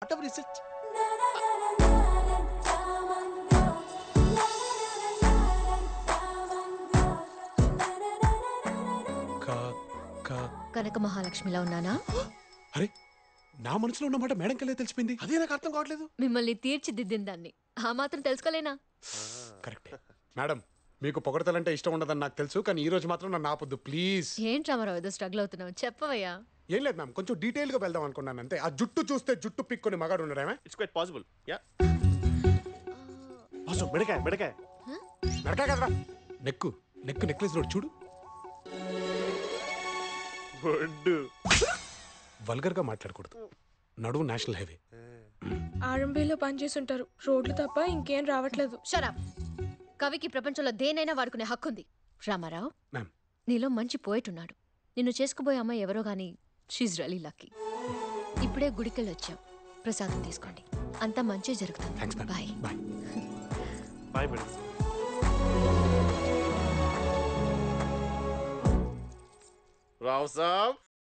What research. కనక మహాలక్ష్మిలా ఉన్నానా? అరే నా మనసులో ఉన్న మాట మేడం కల్లే తెలిసిపోయింది. అదే నాకు అర్థం కావట్లేదు. మిమ్మల్ని తీర్చిదిద్దిన దాన్ని ఆ మాత్రం తెలుసుకోలేనా? కరెక్టే మేడం, మీకు పొగడతలంటే ఇష్టం ఉండదని నాకు తెలుసు, కానీ ఈ రోజు మాత్రం నన్ను ఆపొద్దు ప్లీజ్. ఏంటి రామారావు ఏదో స్ట్రగుల్ అవుతున్నావు, చెప్పవయ్యా. ఏం లేదు మ్యామ్, కొంచెం డీటెయిల్ గా వెళ్దాం అనుకున్నాను అంతే. ఆ జుట్టు చూస్తే జుట్టు పిక్కుని మగాడు ఉండడమే. It's quite possible. Yeah Vasu మెడకాయ మెడకాయ మెడకాయ కదరా, నెక్కు నెక్కు నెక్లెస్ రోడ్ చూడు. గుడ్. వల్గర్ గా మాట్లాడకూడదు, నడువు నేషనల్ హైవే. ఆర్ఎంబీలో పనిచేస్తుంటారు, రోడ్లు తప్ప ఇంకేం రావట్లేదు. షరాప్. కవికి ప్రపంచంలో దేనైనా వాడుకునే హక్కుంది. రామారావు, మ్యామ్ నీలో మంచి పోయిట్ ఉన్నాడు. నిన్ను చేసుకుపోయే అమ్మాయి ఎవరో గానీ షీజ్ రియల్లీ లక్కీ. ఇప్పుడే గుడికెళ్ళి వచ్చాం, ప్రసాదం తీసుకోండి, అంతా మంచి జరుగుతుంది. Thanks ma'am. Bye. Bye. Bye madam. Rao సాబ్